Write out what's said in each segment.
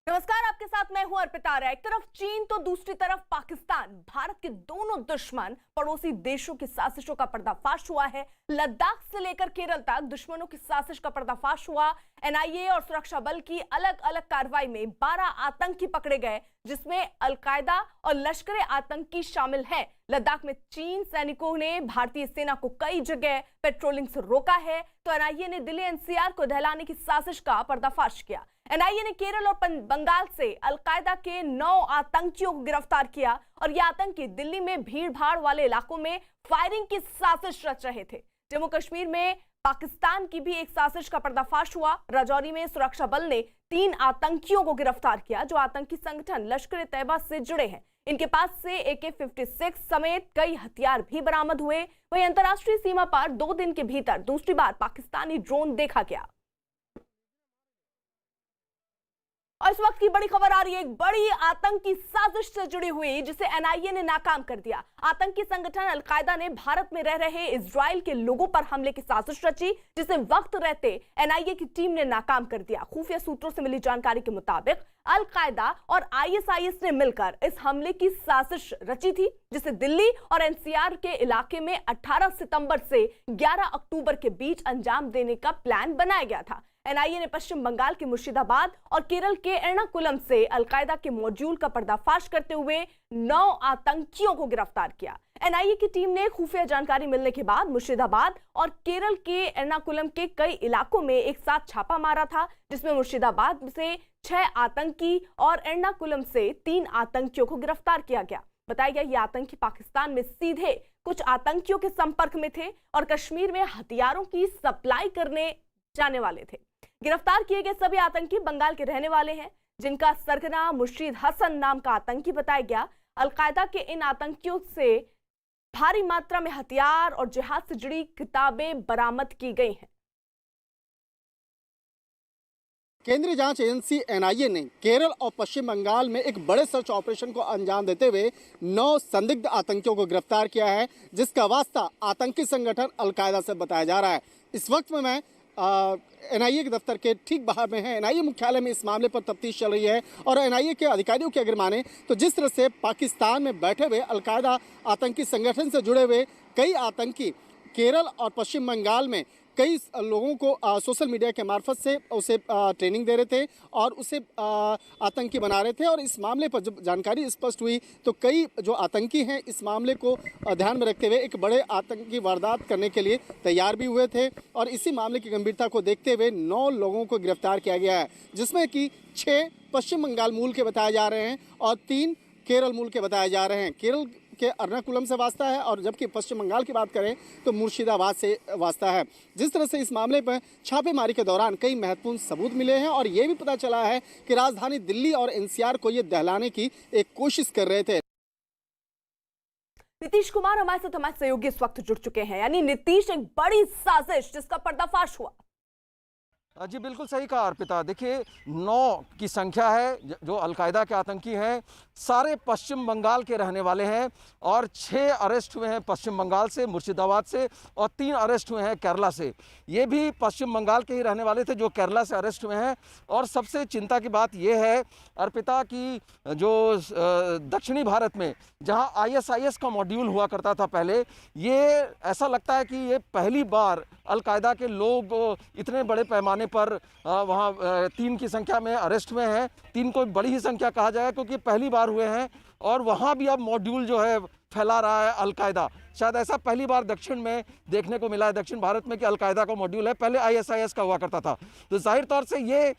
नमस्कार, आपके साथ मैं हूं अर्पिता। एक तरफ चीन तो दूसरी तरफ पाकिस्तान, भारत के दोनों दुश्मन पड़ोसी देशों की साजिशों का पर्दाफाश हुआ है। लद्दाख से लेकर केरल तक दुश्मनों की साजिश का पर्दाफाश हुआ। एनआईए और सुरक्षा बल की अलग अलग कार्रवाई में 12 आतंकी पकड़े गए, जिसमें अलकायदा और लश्कर आतंकी शामिल हैं। लद्दाख में चीन सैनिकों ने भारतीय सेना को कई जगह पेट्रोलिंग से रोका है, तो एनआईए ने दिल्ली एनसीआर को दहलाने की साजिश का पर्दाफाश किया। एनआईए ने केरल और बंगाल से अलकायदा के 9 आतंकियों को गिरफ्तार किया और ये आतंकी दिल्ली में भीड़ भाड़ वाले इलाकों में फायरिंग की साजिश रच रहे थे। जम्मू कश्मीर में पाकिस्तान की भी एक साजिश का पर्दाफाश हुआ। राजौरी में सुरक्षा बल ने 3 आतंकियों को गिरफ्तार किया, जो आतंकी संगठन लश्कर ए तैयबा से जुड़े हैं। इनके पास से AK-56 समेत कई हथियार भी बरामद हुए। वहीं अंतर्राष्ट्रीय सीमा पर 2 दिन के भीतर दूसरी बार पाकिस्तानी ड्रोन देखा गया। और इस वक्त की बड़ी खबर आ रही है, एक बड़ी आतंकी साजिश से जुड़ी हुई, जिसे एनआईए ने नाकाम कर दिया। आतंकी संगठन अलकायदा ने भारत में रह रहे इजराइल के लोगों पर हमले की साजिश रची, जिसे वक्त रहते एनआईए की टीम ने नाकाम कर दिया। खुफिया सूत्रों से मिली जानकारी के मुताबिक अलकायदा और आईएसआईएस ने मिलकर इस हमले की साजिश रची थी, जिसे दिल्ली और एनसीआर के इलाके में 18 सितंबर से 11 अक्टूबर के बीच अंजाम देने का प्लान बनाया गया था। एनआईए ने पश्चिम बंगाल के मुर्शिदाबाद और केरल के एर्नाकुलम से अलकायदा के मॉड्यूल का पर्दाफाश करते हुए 9 आतंकियों को गिरफ्तार किया। एनआईए की टीम ने खुफिया जानकारी मिलने के बाद मुर्शिदाबाद और केरल के एर्नाकुलम के कई इलाकों में एक साथ छापा मारा था, जिसमें मुर्शिदाबाद से 6 आतंकी और एर्नाकुलम से 3 आतंकियों को गिरफ्तार किया गया। बताया गया ये आतंकी पाकिस्तान में सीधे कुछ आतंकियों के संपर्क में थे और कश्मीर में हथियारों की सप्लाई करने जाने वाले थे। गिरफ्तार किए गए सभी आतंकी बंगाल के रहने वाले हैं, जिनका सरगना मुर्शीद हसन नाम का आतंकी बताया गया। अलकायदा के इन आतंकियों से भारी मात्रा में हथियार और जिहाद से जुड़ी किताबें बरामद की गई हैं। केंद्रीय जांच एजेंसी एनआईए ने केरल और पश्चिम बंगाल में एक बड़े सर्च ऑपरेशन को अंजाम देते हुए 9 संदिग्ध आतंकियों को गिरफ्तार किया है, जिसका वास्ता आतंकी संगठन अलकायदा से बताया जा रहा है। इस वक्त में मैं एनआईए के दफ्तर के ठीक बाहर में है। एनआईए मुख्यालय में इस मामले पर तफ्तीश चल रही है और एनआईए के अधिकारियों की अगर माने तो जिस तरह से पाकिस्तान में बैठे हुए अलकायदा आतंकी संगठन से जुड़े हुए कई आतंकी केरल और पश्चिम बंगाल में कई लोगों को सोशल मीडिया के मार्फत से उसे ट्रेनिंग दे रहे थे और उसे आतंकी बना रहे थे। और इस मामले पर जब जानकारी स्पष्ट हुई तो कई जो आतंकी हैं इस मामले को ध्यान में रखते हुए एक बड़े आतंकी वारदात करने के लिए तैयार भी हुए थे। और इसी मामले की गंभीरता को देखते हुए 9 लोगों को गिरफ्तार किया गया है, जिसमें कि 6 पश्चिम बंगाल मूल के बताए जा रहे हैं और 3 केरल मूल के बताए जा रहे हैं। केरल के एर्नाकुलम से वास्ता है और जबकि पश्चिम बंगाल की बात करें तो मुर्शिदाबाद से वास्ता है। जिस तरह से इस मामले पर छापेमारी के दौरान कई महत्वपूर्ण सबूत मिले हैं और ये भी पता चला है कि राजधानी दिल्ली और एनसीआर को ये दहलाने की एक कोशिश कर रहे थे। नीतीश कुमार हमारे सहयोगी इस वक्त जुड़ चुके हैं। यानी नीतीश, एक बड़ी साजिश जिसका पर्दाफाश हुआ। जी बिल्कुल सही कहा अर्पिता। देखिए 9 की संख्या है जो अलकायदा के आतंकी हैं, सारे पश्चिम बंगाल के रहने वाले हैं और 6 अरेस्ट हुए हैं पश्चिम बंगाल से, मुर्शिदाबाद से, और 3 अरेस्ट हुए हैं केरला से। ये भी पश्चिम बंगाल के ही रहने वाले थे जो केरला से अरेस्ट हुए हैं। और सबसे चिंता की बात यह है अर्पिता की जो दक्षिणी भारत में जहां आईएसआईएस का मॉड्यूल हुआ करता था पहले, ये ऐसा लगता है कि ये पहली बार अलकायदा के लोग इतने बड़े पैमाने पर वहाँ 3 की संख्या में अरेस्ट हुए हैं। 3 को बड़ी ही संख्या कहा जाएगा क्योंकि पहली बार हुए हैं और वहाँ भी अब मॉड्यूल जो है फैला रहा है अलकायदा। शायद ऐसा पहली बार दक्षिण में देखने को मिला है, दक्षिण भारत में, कि अलकायदा का मॉड्यूल है। पहले आईएसआईएस का हुआ करता था। तो जाहिर तौर से ये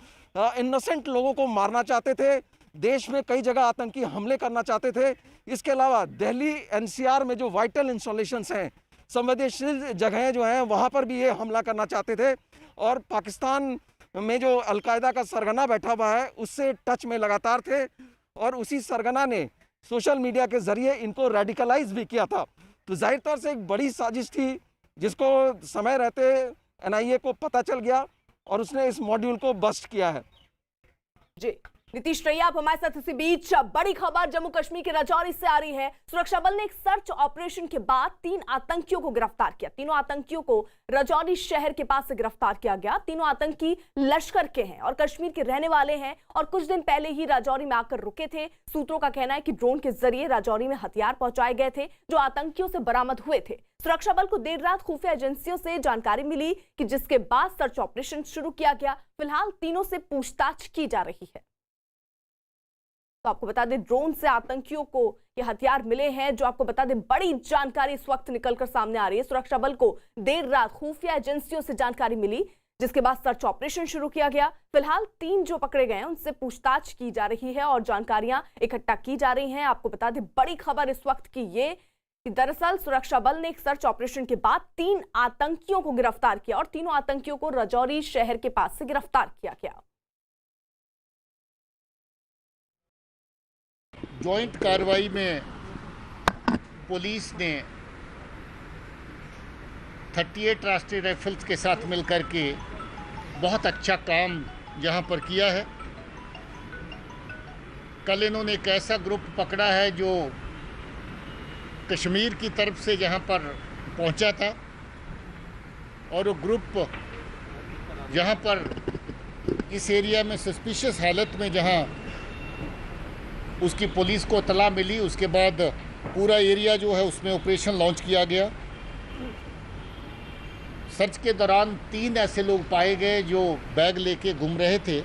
इनोसेंट लोगों को मारना चाहते थे, देश में कई जगह आतंकी हमले करना चाहते थे। इसके अलावा दिल्ली एनसीआर में जो वाइटल इंस्टॉलेशंस हैं, संवेदनशील जगहें जो हैं, वहाँ पर भी ये हमला करना चाहते थे। और पाकिस्तान में जो अलकायदा का सरगना बैठा हुआ है उससे टच में लगातार थे और उसी सरगना ने सोशल मीडिया के जरिए इनको रेडिकलाइज भी किया था। तो जाहिर तौर से एक बड़ी साजिश थी जिसको समय रहते एनआईए को पता चल गया और उसने इस मॉड्यूल को बस्ट किया है। जी। नीतीश रैया आप हमारे साथ इसी बीच बड़ी खबर जम्मू कश्मीर के राजौरी से आ रही है। सुरक्षा बल ने एक सर्च ऑपरेशन के बाद 3 आतंकियों को गिरफ्तार किया। तीनों आतंकियों को राजौरी शहर के पास से गिरफ्तार किया गया। तीनों आतंकी लश्कर के हैं और कश्मीर के रहने वाले हैं और कुछ दिन पहले ही राजौरी में आकर रुके थे। सूत्रों का कहना है कि ड्रोन के जरिए राजौरी में हथियार पहुंचाए गए थे जो आतंकियों से बरामद हुए थे। सुरक्षा बल को देर रात खुफिया एजेंसियों से जानकारी मिली कि जिसके बाद सर्च ऑपरेशन शुरू किया गया। फिलहाल तीनों से पूछताछ की जा रही है। तो आपको बता दें ड्रोन से आतंकियों को ये हथियार मिले हैं, जो आपको बता दें बड़ी जानकारी इस वक्त निकलकर सामने आ रही है। सुरक्षा बल को देर रात खुफिया एजेंसियों से जानकारी मिली जिसके बाद सर्च ऑपरेशन शुरू किया गया। फिलहाल 3 जो पकड़े गए हैं उनसे पूछताछ की जा रही है और जानकारियां इकट्ठा की जा रही हैं। आपको बता दें बड़ी खबर इस वक्त की ये कि दरअसल सुरक्षा बल ने एक सर्च ऑपरेशन के बाद 3 आतंकियों को गिरफ्तार किया और तीनों आतंकियों को राजौरी शहर के पास से गिरफ्तार किया गया। जॉइंट कार्रवाई में पुलिस ने 38 राष्ट्रीय राइफल्स के साथ मिलकर के बहुत अच्छा काम यहाँ पर किया है। कल इन्होंने एक ऐसा ग्रुप पकड़ा है जो कश्मीर की तरफ से यहाँ पर पहुँचा था और वो ग्रुप यहाँ पर इस एरिया में सस्पिशियस हालत में जहाँ उसकी पुलिस को इत्तला मिली, उसके बाद पूरा एरिया जो है उसमें ऑपरेशन लॉन्च किया गया। सर्च के दौरान 3 ऐसे लोग पाए गए जो बैग लेके घूम रहे थे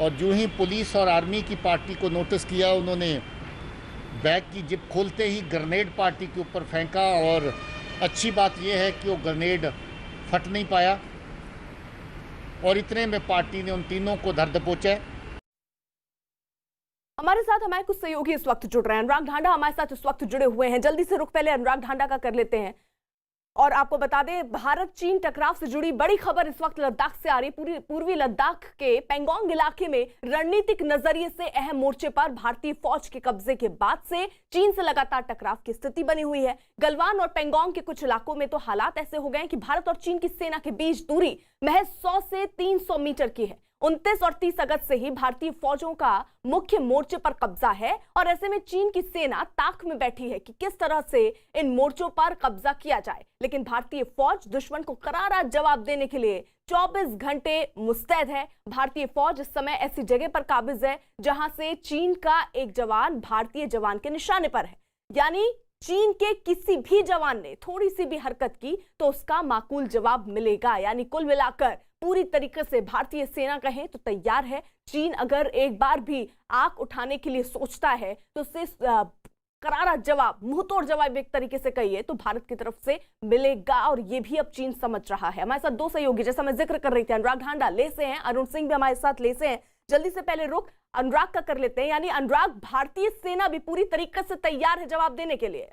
और जो ही पुलिस और आर्मी की पार्टी को नोटिस किया उन्होंने बैग की जिप खोलते ही ग्रेनेड पार्टी के ऊपर फेंका और अच्छी बात यह है कि वो ग्रेनेड फट नहीं पाया और इतने में पार्टी ने उन तीनों को धर दबोचा। हमारे साथ हमारे कुछ सहयोगी इस वक्त जुड़ रहे हैं। अनुराग ढांडा हमारे साथ इस वक्त जुड़े हुए हैं। जल्दी से रुक पहले अनुराग ढांडा का कर लेते हैं और आपको बता दें भारत चीन टकराव से जुड़ी बड़ी खबर इस वक्त लद्दाख से आ रही। पूर्वी लद्दाख के पेंगोंग इलाके में रणनीतिक नजरिए से अहम मोर्चे पर भारतीय फौज के कब्जे के बाद से चीन से लगातार टकराव की स्थिति बनी हुई है। गलवान और पेंगोंग के कुछ इलाकों में तो हालात ऐसे हो गए हैं कि भारत और चीन की सेना के बीच दूरी महज 100 से 300 मीटर की है। 29 और 30 अगस्त से ही भारतीय फौजों का मुख्य मोर्चे पर कब्जा है और ऐसे में चीन की सेना ताक में बैठी है कि किस तरह से इन मोर्चों पर कब्जा किया जाए। लेकिन भारतीय फौज दुश्मन को करारा जवाब देने के लिए 24 घंटे मुस्तैद है। भारतीय फौज इस समय ऐसी जगह पर काबिज है जहां से चीन का एक जवान भारतीय जवान के निशाने पर है। यानी चीन के किसी भी जवान ने थोड़ी सी भी हरकत की तो उसका माकूल जवाब मिलेगा। यानी कुल मिलाकर पूरी तरीके से भारतीय सेना कहें तो तैयार है। चीन अगर एक बार भी आंख उठाने के लिए सोचता है तो उससे करारा जवाब, मुंहतोड़ जवाब एक तरीके से कहिए तो भारत की तरफ से मिलेगा और ये भी अब चीन समझ रहा है। हमारे साथ 2 सहयोगी जैसा मैं जिक्र कर रही थी, अनुराग ढांडा ले से हैं, अरुण सिंह भी हमारे साथ ले से हैं। जल्दी से पहले रुक अनुराग का कर लेते हैं। यानी अनुराग भारतीय सेना भी पूरी तरीके से तैयार है जवाब देने के लिए।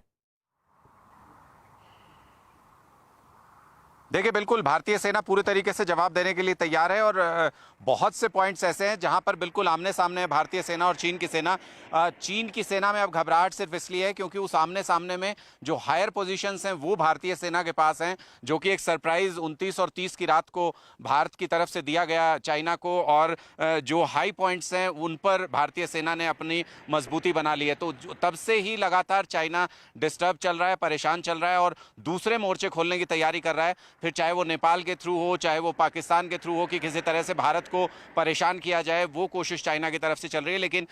देखिए बिल्कुल भारतीय सेना पूरे तरीके से जवाब देने के लिए तैयार है और बहुत से पॉइंट्स ऐसे हैं जहां पर बिल्कुल आमने सामने है भारतीय सेना और चीन की सेना। चीन की सेना में अब घबराहट सिर्फ इसलिए है क्योंकि उस आमने सामने में जो हायर पोजीशंस हैं वो भारतीय सेना के पास हैं, जो कि एक सरप्राइज 29 और 30 की रात को भारत की तरफ से दिया गया चाइना को, और जो हाई पॉइंट्स हैं उन पर भारतीय सेना ने अपनी मजबूती बना ली है। तो तब से ही लगातार चाइना डिस्टर्ब चल रहा है, परेशान चल रहा है और दूसरे मोर्चे खोलने की तैयारी कर रहा है। फिर चाहे वो नेपाल के थ्रू हो, चाहे वो पाकिस्तान के थ्रू हो, कि किसी तरह से भारत को परेशान किया जाए, वो कोशिश चाइना की तरफ से चल रही है। लेकिन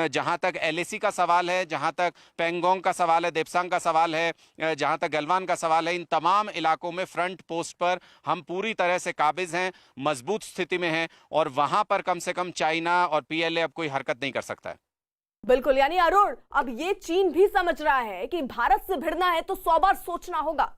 जहां तक LAC का सवाल है, जहां तक पेंगोंग का सवाल है, देप्सांग का सवाल है, जहां तक गलवान का सवाल है, इन तमाम इलाकों में फ्रंट पोस्ट पर हम पूरी तरह से काबिज हैं, मजबूत स्थिति में हैं और वहां पर कम से कम चाइना और PLA अब कोई हरकत नहीं कर सकता है। बिल्कुल, यानी अरुण अब ये चीन भी समझ रहा है कि भारत से भिड़ना है तो 100 बार सोचना होगा।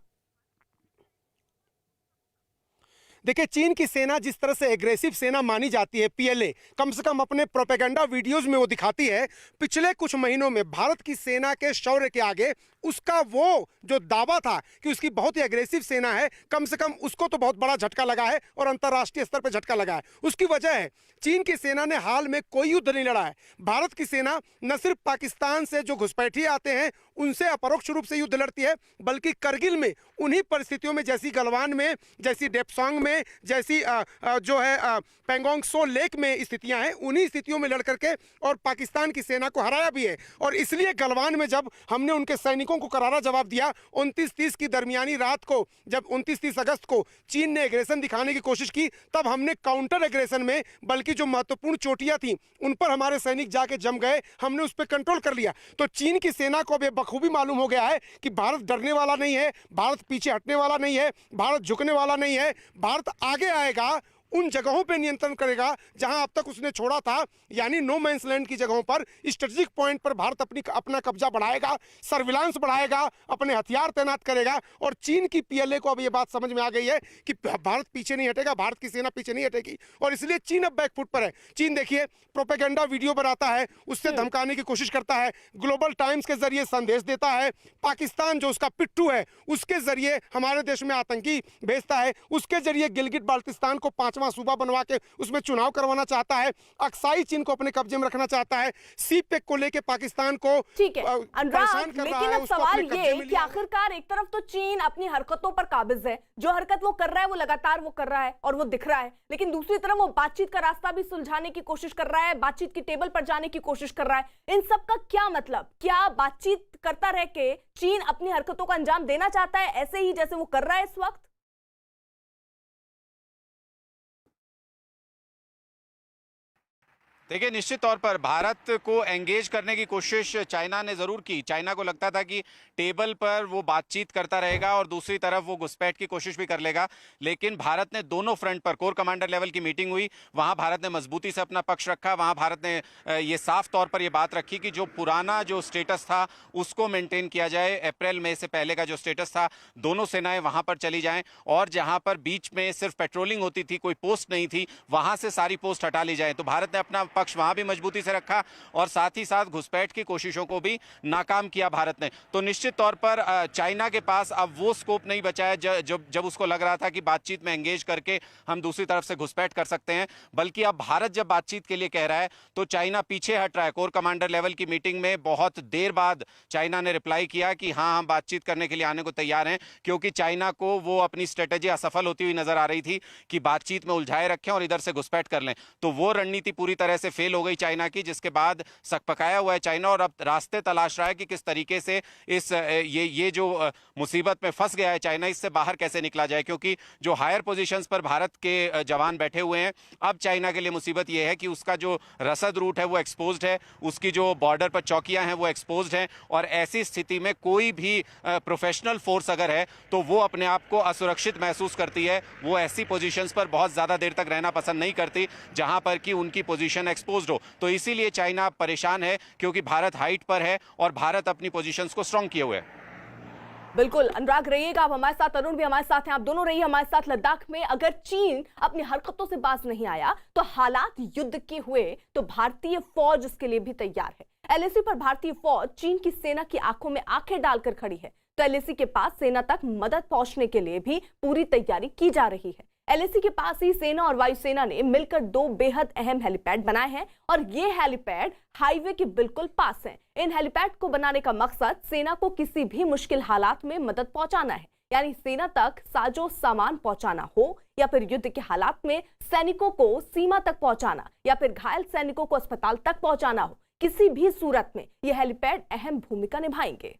देखिए चीन की सेना जिस तरह से एग्रेसिव सेना मानी जाती है, PLA कम से कम अपने प्रोपेगेंडा वीडियोस में वो दिखाती है। पिछले कुछ महीनों में भारत की सेना के शौर्य के आगे उसका वो जो दावा था कि उसकी बहुत ही एग्रेसिव सेना है, कम से कम उसको तो बहुत बड़ा झटका लगा है और अंतर्राष्ट्रीय स्तर पर झटका लगा है। उसकी वजह है चीन की सेना ने हाल में कोई युद्ध नहीं लड़ा है। भारत की सेना न सिर्फ पाकिस्तान से जो घुसपैठिए आते हैं उनसे अपरोक्ष रूप से युद्ध लड़ती है, बल्कि करगिल में उन्हीं परिस्थितियों में, जैसी गलवान में, जैसी डेप्सांग में, जैसी जो है पेंगोंग सो लेक में स्थितियां हैं, उन्हीं स्थितियों में लड़ करके और पाकिस्तान की सेना को हराया भी है। और इसलिए गलवान में जब हमने उनके सैनिकों को करारा जवाब दिया 29-30 की दरमियानी रात को, जब 29-30 अगस्त को चीन ने एग्रेशन दिखाने की कोशिश की, तब हमने काउंटर एग्रेशन में, बल्कि जो महत्वपूर्ण चोटियां थी उन पर हमारे सैनिक जाके जम गए, हमने उस पर कंट्रोल कर लिया। तो चीन की सेना को अब बखूबी मालूम हो गया है कि भारत डरने वाला नहीं है, भारत पीछे हटने वाला नहीं है, भारत झुकने वाला नहीं है, भारत आगे आएगा, उन जगहों पे नियंत्रण करेगा जहां अब तक उसने छोड़ा था, यानी नो मैंस लैंड की जगहों पर, स्ट्रेटेजिक पॉइंट पर भारत अपना कब्जा बढ़ाएगा, सर्विलांस बढ़ाएगा, अपने हथियार तैनात करेगा। और चीन की पीएलए को अब ये बात समझ में आ गई है कि भारत पीछे नहीं हटेगा, भारत की सेना पीछे नहीं हटेगी, और इसलिए चीन अब बैकफुट पर है। चीन देखिए प्रोपेगेंडा वीडियो बनाता है, उससे धमकाने की कोशिश करता है, ग्लोबल टाइम्स के जरिए संदेश देता है, पाकिस्तान जो उसका पिट्ठू है उसके जरिए हमारे देश में आतंकी भेजता है, उसके जरिए गिलगिट बाल्टिस्तान को 5वां सूबा बनवा के उसमें चुनाव करवाना चाहता है, अक्साई चीन को अपने कब्जे में रखना चाहता है, सी पैक को लेके पाकिस्तान को ठीक है परेशान कर रहा है। लेकिन अब सवाल ये कि आखिरकार एक तरफ तो चीन अपनी हरकतों पर काबिज है, जो हरकत वो कर रहा है वो लगातार वो कर रहा है और वो दिख रहा है, लेकिन दूसरी तरफ वो बातचीत का रास्ता भी सुलझाने की कोशिश कर रहा है, बातचीत की टेबल पर जाने की कोशिश कर रहा है। इन सब का क्या मतलब? क्या बातचीत करता रह के चीन अपनी हरकतों का अंजाम देना चाहता है, ऐसे ही जैसे वो कर रहा है इस वक्त? देखिए, निश्चित तौर पर भारत को एंगेज करने की कोशिश चाइना ने जरूर की। चाइना को लगता था कि टेबल पर वो बातचीत करता रहेगा और दूसरी तरफ वो घुसपैठ की कोशिश भी कर लेगा, लेकिन भारत ने दोनों फ्रंट पर, कोर कमांडर लेवल की मीटिंग हुई, वहां भारत ने मजबूती से अपना पक्ष रखा। वहां भारत ने ये साफ तौर पर ये बात रखी कि जो पुराना जो स्टेटस था उसको मेंटेन किया जाए। अप्रैल मई से पहले का जो स्टेटस था, दोनों सेनाएं वहां पर चली जाएं और जहां पर बीच में सिर्फ पेट्रोलिंग होती थी, कोई पोस्ट नहीं थी, वहां से सारी पोस्ट हटा ली जाए। तो भारत ने अपना पक्ष वहां भी मजबूती से रखा और साथ ही साथ घुसपैठ की कोशिशों को भी नाकाम किया भारत ने। तो निश्चित तौर पर चाइना के पास अब वो स्कोप नहीं बचा है जब उसको लग रहा था कि बातचीत में एंगेज करके हम दूसरी तरफ से घुसपैठ कर सकते हैं, बल्कि अब भारत जब बातचीत के लिए कह रहा है तो चाइना पीछे हट रहा है। कोर कमांडर लेवल की मीटिंग में बहुत देर बाद चाइना ने रिप्लाई किया कि हाँ, हम बातचीत करने के लिए आने को तैयार हैं, क्योंकि चाइना को वो अपनी स्ट्रेटेजी असफल होती हुई नजर आ रही थी कि बातचीत में उलझाए रखें और इधर से घुसपैठ कर लें। तो वो रणनीति पूरी तरह से फेल हो गई चाइना की, जिसके बाद सकपकाया हुआ है चाइना और अब रास्ते तलाश रहा है कि किस तरीके से इस ये जो मुसीबत में फंस गया है चाइना, इससे बाहर कैसे निकला जाए। क्योंकि जो हायर पोजीशंस पर भारत के जवान बैठे हुए हैं, अब चाइना के लिए मुसीबत ये है कि उसका जो रसद रूट है वो एक्सपोज्ड है, उसकी जो बॉर्डर पर चौकियां हैं वो एक्सपोज्ड हैं, और ऐसी स्थिति में कोई भी प्रोफेशनल फोर्स अगर है तो वो अपने आप को असुरक्षित महसूस करती है। वो ऐसी पोजीशंस पर बहुत ज्यादा देर तक रहना पसंद नहीं करती जहां पर कि उनकी पोजीशन एक्सपोज्ड हो। तो इसीलिए चाइना परेशान है, क्योंकि भारत हाइट पर है और भारत अपनी पोजीशंस को स्ट्रांग किए हुए है। बिल्कुल, अनुराग रहिएगा आप हमारे साथ, अरुण भी हमारे साथ हैं, आप दोनों रहिए हमारे साथ। लद्दाख में अगर चीन अपनी हरकतों से बाज नहीं आया तो हालात युद्ध के हुए तो भारतीय फौज उसके लिए भी तैयार है। एलएसी पर भारतीय फौज चीन की सेना की आंखों में आंखें डालकर खड़ी है, तो एलएसी के पास सेना तक मदद पहुंचने के लिए भी पूरी तैयारी की जा रही है। एलएसी के पास ही सेना और वायुसेना ने मिलकर 2 बेहद अहम हेलीपैड बनाए हैं और ये हेलीपैड हाईवे के बिल्कुल पास हैं। इन हेलीपैड को बनाने का मकसद सेना को किसी भी मुश्किल हालात में मदद पहुंचाना है, यानी सेना तक साजो सामान पहुंचाना हो या फिर युद्ध के हालात में सैनिकों को सीमा तक पहुंचाना या फिर घायल सैनिकों को अस्पताल तक पहुंचाना हो, किसी भी सूरत में ये हेलीपैड अहम भूमिका निभाएंगे।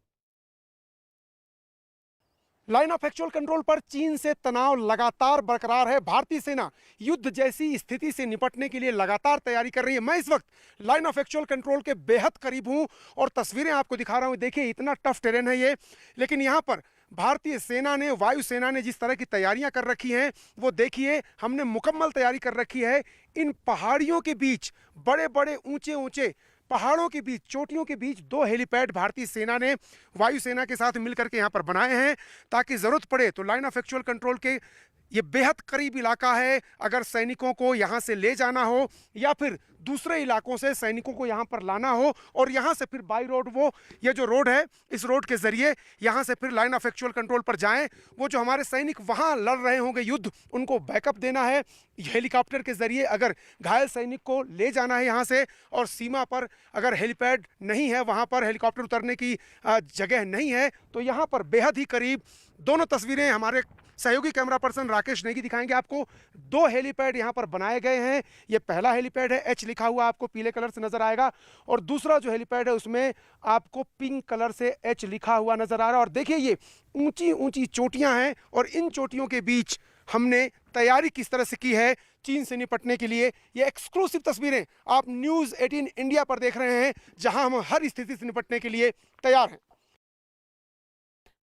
लाइन ऑफ एक्चुअल कंट्रोल पर चीन से तनाव लगातार बरकरार है। भारतीय सेना युद्ध जैसी स्थिति से निपटने के लिए लगातार तैयारी कर रही है। मैं इस वक्त लाइन ऑफ एक्चुअल कंट्रोल के बेहद करीब हूं और तस्वीरें आपको दिखा रहा हूं। देखिए इतना टफ टेरेन है ये, लेकिन यहां पर भारतीय सेना ने, वायुसेना ने जिस तरह की तैयारियां कर रखी हैं वो देखिए, हमने मुकम्मल तैयारी कर रखी है। इन पहाड़ियों के बीच, बड़े बड़े ऊंचे ऊंचे पहाड़ों के बीच, चोटियों के बीच 2 हेलीपैड भारतीय सेना ने वायुसेना के साथ मिलकर के यहाँ पर बनाए हैं, ताकि जरूरत पड़े तो लाइन ऑफ एक्चुअल कंट्रोल के ये बेहद करीब इलाका है, अगर सैनिकों को यहाँ से ले जाना हो या फिर दूसरे इलाकों से सैनिकों को यहाँ पर लाना हो और यहाँ से फिर बाई रोड ये जो रोड है, इस रोड के जरिए यहाँ से फिर लाइन ऑफ एक्चुअल कंट्रोल पर जाएं। वो जो हमारे सैनिक वहाँ लड़ रहे होंगे युद्ध, उनको बैकअप देना है। हेलीकॉप्टर के जरिए अगर घायल सैनिक को ले जाना है यहाँ से, और सीमा पर अगर हेलीपैड नहीं है, वहाँ पर हेलीकॉप्टर उतरने की जगह नहीं है, तो यहाँ पर बेहद ही करीब दोनों तस्वीरें हमारे सहयोगी कैमरा पर्सन राकेश नेगी दिखाएंगे आपको। 2 हेलीपैड यहाँ पर बनाए गए हैं। ये पहला हेलीपैड है, एच लिखा हुआ आपको पीले कलर से नजर आएगा, और दूसरा जो हेलीपैड है उसमें आपको पिंक कलर से एच लिखा हुआ नजर आ रहा है। और देखिए ये ऊंची ऊंची चोटियां हैं, और इन चोटियों के बीच हमने तैयारी किस तरह से की है चीन से निपटने के लिए। ये एक्सक्लूसिव तस्वीरें आप न्यूज़ 18 इंडिया पर देख रहे हैं, जहां हम हर स्थिति से निपटने के लिए तैयार हैं।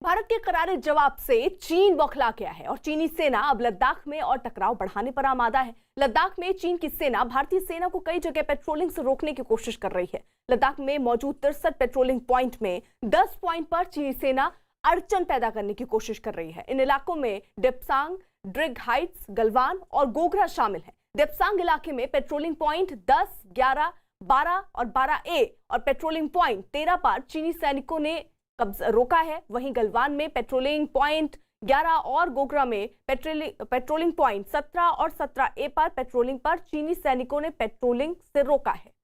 भारत के करारे जवाब से चीन बौखला गया है और चीनी सेना अब लद्दाख में और टकराव बढ़ाने पर आमादा है। लद्दाख में चीन की सेना भारतीय सेना को कई जगह पेट्रोलिंग से रोकने की कोशिश कर रही है। लद्दाख में मौजूद 63 पेट्रोलिंग पॉइंट में 10 पॉइंट पर चीनी सेना अड़चन पैदा करने की कोशिश कर रही है। इन इलाकों में डिप्सांग, ड्रिग हाइट्स, गलवान और गोगरा शामिल है। डिप्सांग इलाके में पेट्रोलिंग पॉइंट 10, 11, 12 और 12A और पेट्रोलिंग पॉइंट 13 पर चीनी सैनिकों ने कब्जा रोका है। वहीं गलवान में पेट्रोलिंग पॉइंट 11 और गोगरा में पेट्रोलिंग पॉइंट 17 और 17A पर पेट्रोलिंग पर चीनी सैनिकों ने पेट्रोलिंग से रोका है।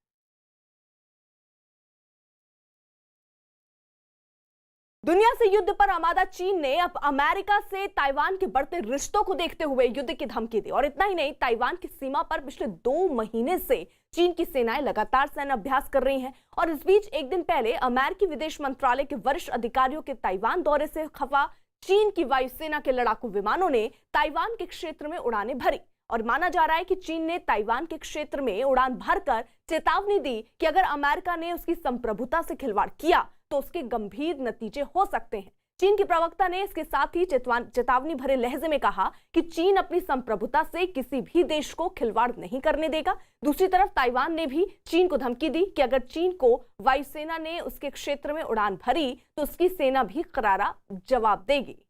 दुनिया से युद्ध पर आमादा चीन ने अब अमेरिका से ताइवान के बढ़ते रिश्तों को देखते हुए युद्ध की धमकी दी। और इतना ही नहीं, ताइवान की सीमा पर पिछले 2 महीने से चीन की सेनाएं लगातार सैन्य अभ्यास कर रही हैं। और इस बीच एक दिन पहले अमेरिकी विदेश मंत्रालय के वरिष्ठ अधिकारियों के ताइवान दौरे से खफा चीन की वायुसेना के लड़ाकू विमानों ने ताइवान के क्षेत्र में उड़ानें भरी। और माना जा रहा है कि चीन ने ताइवान के क्षेत्र में उड़ान भरकर चेतावनी दी कि अगर अमेरिका ने उसकी संप्रभुता से खिलवाड़ किया तो उसके गंभीर नतीजे हो सकते हैं। चीन के प्रवक्ता ने इसके साथ ही चेतावनी भरे लहजे में कहा कि चीन अपनी संप्रभुता से किसी भी देश को खिलवाड़ नहीं करने देगा। दूसरी तरफ ताइवान ने भी चीन को धमकी दी कि अगर चीन को वायुसेना ने उसके क्षेत्र में उड़ान भरी तो उसकी सेना भी करारा जवाब देगी।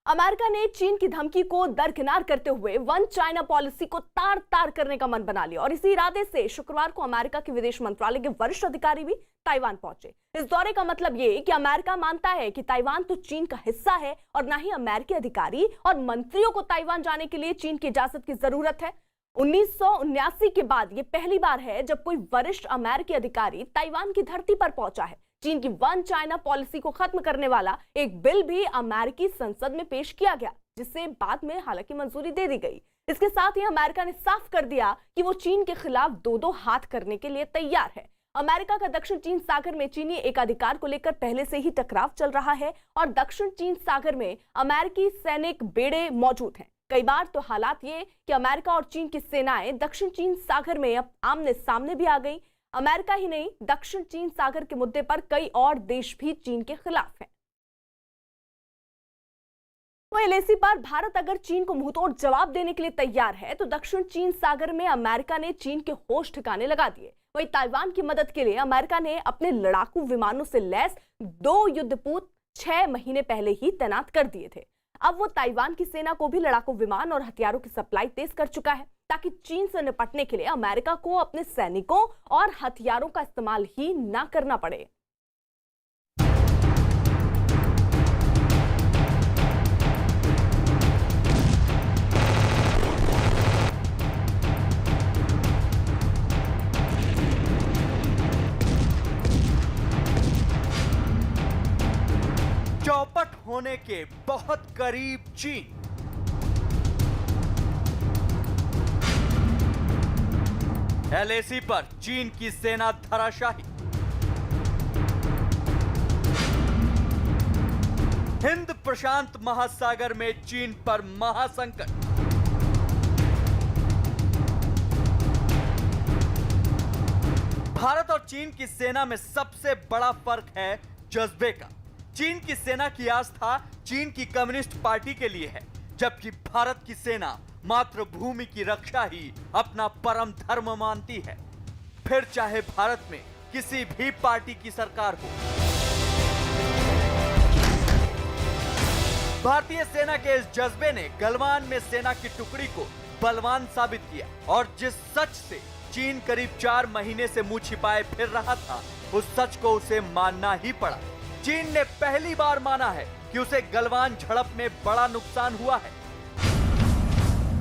अमेरिका ने चीन की धमकी को दरकिनार करते हुए वन चाइना पॉलिसी को तार तार करने का मन बना लिया। और इसी इरादे से शुक्रवार को अमेरिका के विदेश मंत्रालय के वरिष्ठ अधिकारी भी ताइवान पहुंचे। इस दौरे का मतलब ये कि अमेरिका मानता है कि ताइवान तो चीन का हिस्सा है और न ही अमेरिकी अधिकारी और मंत्रियों को ताइवान जाने के लिए चीन की इजाजत की जरूरत है। 1979 के बाद ये पहली बार है जब कोई वरिष्ठ अमेरिकी अधिकारी ताइवान की धरती पर पहुंचा है। चीन की वन चाइना पॉलिसी को खत्म करने वाला एक बिल भी अमेरिकी संसद में पेश किया गया, जिसे बाद में हालांकि मंजूरी दे दी गई। इसके साथ ही अमेरिका ने साफ कर दिया कि वो चीन के खिलाफ 2-2 हाथ करने के लिए तैयार है। अमेरिका का दक्षिण चीन सागर में चीनी एकाधिकार को लेकर पहले से ही टकराव चल रहा है और दक्षिण चीन सागर में अमेरिकी सैनिक बेड़े मौजूद हैं। कई बार तो हालात ये कि अमेरिका और चीन की सेनाएं दक्षिण चीन सागर में अब आमने सामने भी आ गई। अमेरिका ही नहीं, दक्षिण चीन सागर के मुद्दे पर कई और देश भी चीन के खिलाफ हैं। एलएसी पर भारत अगर चीन को मुंहतोड़ जवाब देने के लिए तैयार है तो दक्षिण चीन सागर में अमेरिका ने चीन के होश ठिकाने लगा दिए। वहीं ताइवान की मदद के लिए अमेरिका ने अपने लड़ाकू विमानों से लैस 2 युद्धपोत 6 महीने पहले ही तैनात कर दिए थे। अब वो ताइवान की सेना को भी लड़ाकू विमान और हथियारों की सप्लाई तेज कर चुका है ताकि चीन से निपटने के लिए अमेरिका को अपने सैनिकों और हथियारों का इस्तेमाल ही ना करना पड़े। चौपट होने के बहुत करीब चीन। एलएसी पर चीन की सेना धराशायी। हिंद प्रशांत महासागर में चीन पर महासंकट। भारत और चीन की सेना में सबसे बड़ा फर्क है जज्बे का। चीन की सेना की आस्था चीन की कम्युनिस्ट पार्टी के लिए है, जबकि भारत की सेना मातृभूमि की रक्षा ही अपना परम धर्म मानती है, फिर चाहे भारत में किसी भी पार्टी की सरकार हो। भारतीय सेना के इस जज्बे ने गलवान में सेना की टुकड़ी को बलवान साबित किया और जिस सच से चीन करीब 4 महीने से मुंह छिपाए फिर रहा था, उस सच को उसे मानना ही पड़ा। चीन ने पहली बार माना है कि उसे गलवान झड़प में बड़ा नुकसान हुआ है।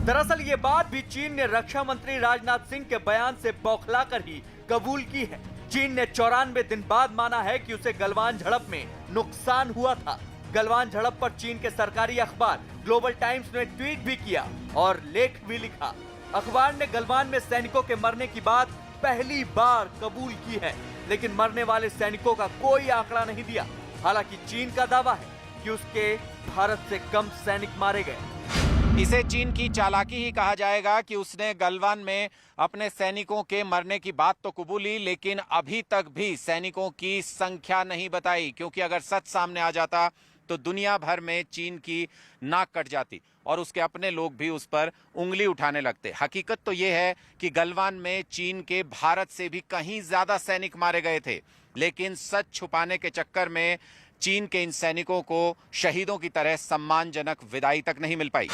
दरअसल ये बात भी चीन ने रक्षा मंत्री राजनाथ सिंह के बयान से बौखलाकर ही कबूल की है। चीन ने 94 दिन बाद माना है कि उसे गलवान झड़प में नुकसान हुआ था। गलवान झड़प पर चीन के सरकारी अखबार ग्लोबल टाइम्स ने ट्वीट भी किया और लेख भी लिखा। अखबार ने गलवान में सैनिकों के मरने की बात पहली बार कबूल की है, लेकिन मरने वाले सैनिकों का कोई आंकड़ा नहीं दिया। हालांकि चीन का दावा है कि उसके भारत से कम सैनिक मारे गए। इसे चीन की चालाकी ही कहा जाएगा कि उसने गलवान में अपने सैनिकों के मरने की बात तो कबूली, लेकिन अभी तक भी सैनिकों की संख्या नहीं बताई, क्योंकि अगर सच सामने आ जाता तो दुनिया भर में चीन की नाक कट जाती और उसके अपने लोग भी उस पर उंगली उठाने लगते। हकीकत तो ये है कि गलवान में चीन के भारत से भी कहीं ज्यादा सैनिक मारे गए थे, लेकिन सच छुपाने के चक्कर में चीन के इन सैनिकों को शहीदों की तरह सम्मानजनक विदाई तक नहीं मिल पाई।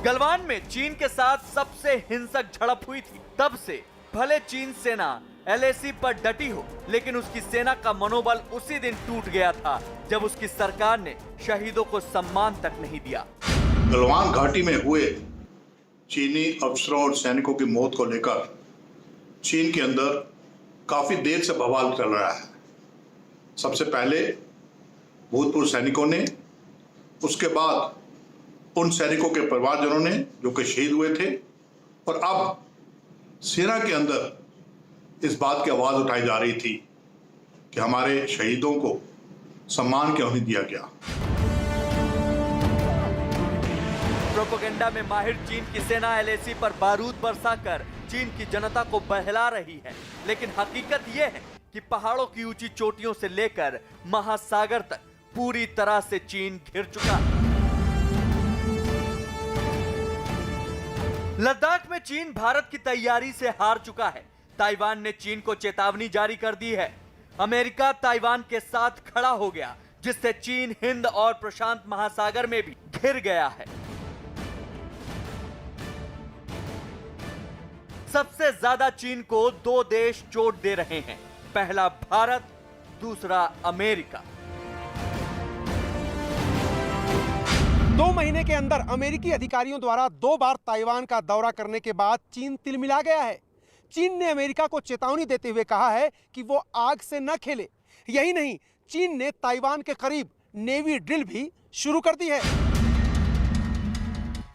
गलवान में चीन के साथ सबसे हिंसक झड़प हुई थी। तब से भले चीन सेना LAC पर डटी हो, लेकिन उसकी सेना का मनोबल उसी दिन टूट गया था जब उसकी सरकार ने शहीदों को सम्मान तक नहीं दिया। गलवान घाटी में हुए चीनी अफसरों और सैनिकों की मौत को लेकर चीन के अंदर काफी देर से बवाल चल रहा है। सबसे पहले भूतपूर्व सैनिकों ने, उसके बाद उन सैनिकों के परिवारजनों ने जो कि शहीद हुए थे, और अब सेना के अंदर इस बात की आवाज उठाई जा रही थी कि हमारे शहीदों को सम्मान क्यों नहीं दिया गया। प्रोपेगेंडा में माहिर चीन की सेना LAC पर बारूद बरसाकर चीन की जनता को बहला रही है, लेकिन हकीकत यह है कि पहाड़ों की ऊंची चोटियों से लेकर महासागर तक पूरी तरह से चीन घिर चुका है। लद्दाख में चीन भारत की तैयारी से हार चुका है। ताइवान ने चीन को चेतावनी जारी कर दी है। अमेरिका ताइवान के साथ खड़ा हो गया, जिससे चीन हिंद और प्रशांत महासागर में भी घिर गया है। सबसे ज्यादा चीन को 2 देश चोट दे रहे हैं, पहला भारत, दूसरा अमेरिका। 2 महीने के अंदर अमेरिकी अधिकारियों द्वारा 2 बार ताइवान का दौरा करने के बाद चीन तिलमिला गया है। चीन ने अमेरिका को चेतावनी देते हुए कहा है कि वो आग से न खेले। यही नहीं, चीन ने ताइवान के करीब नेवी ड्रिल भी शुरू कर दी है।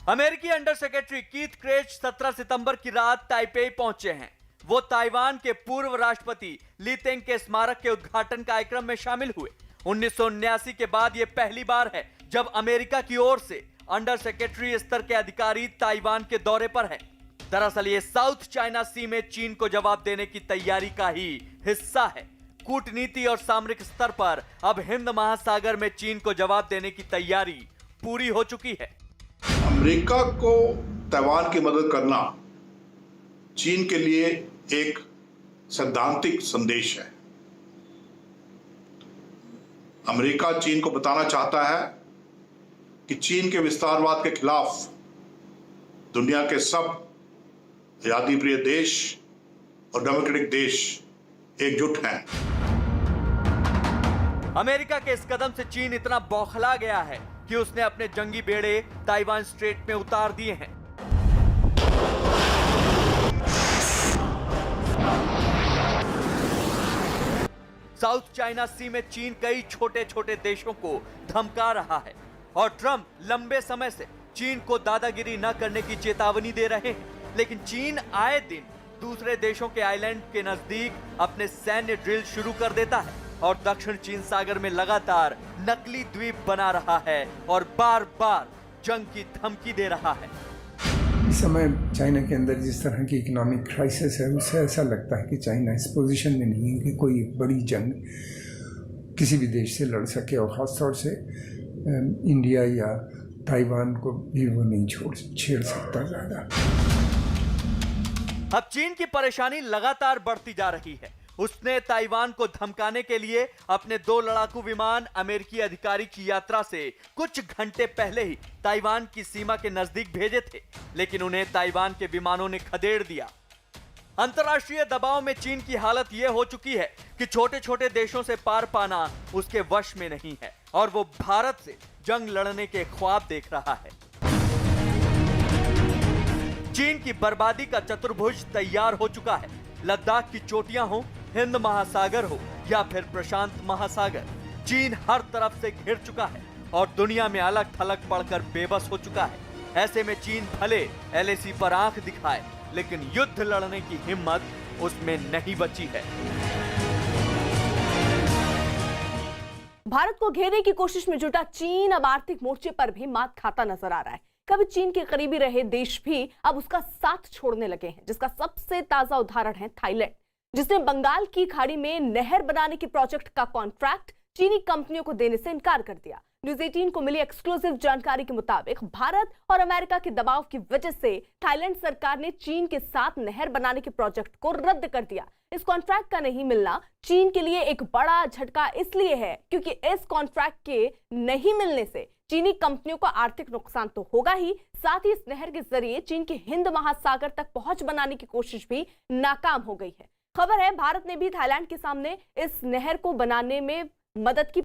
अमेरिकी अंडर सेक्रेटरी कीथ क्रेच 17 सितंबर की रात ताइपेई पहुंचे हैं। वो ताइवान के पूर्व राष्ट्रपति ली तेंग के स्मारक के उद्घाटन कार्यक्रम में शामिल हुए। 1979 के बाद यह पहली बार है जब अमेरिका की ओर से अंडर सेक्रेटरी स्तर के अधिकारी ताइवान के दौरे पर है। दरअसल ये साउथ चाइना सी में चीन को जवाब देने की तैयारी का ही हिस्सा है। कूटनीति और सामरिक स्तर पर अब हिंद महासागर में चीन को जवाब देने की तैयारी पूरी हो चुकी है। अमेरिका को ताइवान की मदद करना चीन के लिए एक सैद्धांतिक संदेश है। अमेरिका चीन को बताना चाहता है कि चीन के विस्तारवाद के खिलाफ दुनिया के सब आजादी प्रिय देश और डेमोक्रेटिक देश एकजुट हैं। अमेरिका के इस कदम से चीन इतना बौखला गया है कि उसने अपने जंगी बेड़े ताइवान स्ट्रेट में उतार दिए हैं। साउथ चाइना सी में चीन कई छोटे छोटे देशों को धमका रहा है और ट्रंप लंबे समय से चीन को दादागिरी न करने की चेतावनी दे रहे हैं, लेकिन चीन आए दिन दूसरे देशों के आइलैंड के नजदीक अपने सैन्य ड्रिल शुरू कर देता है और दक्षिण चीन सागर में लगातार नकली द्वीप बना रहा है और बार बार जंग की धमकी दे रहा है। इस समय चाइना के अंदर जिस तरह की इकोनॉमिक क्राइसिस है, उससे ऐसा लगता है कि चाइना इस पोजीशन में नहीं है कि कोई बड़ी जंग किसी भी देश से लड़ सके, और ख़ासतौर से इंडिया या ताइवान को भी वो नहीं छेड़ सकता ज़्यादा। अब चीन की परेशानी लगातार बढ़ती जा रही है। उसने ताइवान को धमकाने के लिए अपने 2 लड़ाकू विमान अमेरिकी अधिकारी की यात्रा से कुछ घंटे पहले ही ताइवान की सीमा के नजदीक भेजे थे, लेकिन उन्हें ताइवान के विमानों ने खदेड़ दिया। अंतर्राष्ट्रीय दबाव में चीन की हालत यह हो चुकी है कि छोटे छोटे देशों से पार पाना उसके वश में नहीं है और वो भारत से जंग लड़ने के ख्वाब देख रहा है। चीन की बर्बादी का चतुर्भुज तैयार हो चुका है। लद्दाख की चोटियां हो, हिंद महासागर हो या फिर प्रशांत महासागर, चीन हर तरफ से घिर चुका है और दुनिया में अलग थलग पड़कर बेबस हो चुका है। ऐसे में चीन भले एलएसी पर आंख दिखाए, लेकिन युद्ध लड़ने की हिम्मत उसमें नहीं बची है। भारत को घेरने की कोशिश में जुटा चीन अब आर्थिक मोर्चे पर भी मात खाता नजर आ रहा है। कभी चीन के करीबी रहे देश भी अब उसका साथ छोड़ने लगे हैं, जिसका सबसे ताजा उदाहरण है थाईलैंड, जिसने बंगाल की खाड़ी में नहर बनाने के प्रोजेक्ट का कॉन्ट्रैक्ट चीनी कंपनियों को देने से इनकार कर दिया। न्यूज़ 18 को मिली एक्सक्लूसिव जानकारी के मुताबिक भारत और अमेरिका के दबाव की वजह से थाईलैंड सरकार ने चीन के साथ नहर बनाने के प्रोजेक्ट को रद्द कर दिया। इस कॉन्ट्रैक्ट का नहीं मिलना चीन के लिए एक बड़ा झटका इसलिए है क्योंकि इस कॉन्ट्रैक्ट के नहीं मिलने से चीनी कंपनियों को आर्थिक नुकसान तो होगा ही, साथ ही इस नहर के जरिए चीन की हिंद महासागर तक पहुंच बनाने की कोशिश भी नाकाम हो गई है। खबर है भारत ने भी थाईलैंड के सामने इस नहर को बनाने में मदद की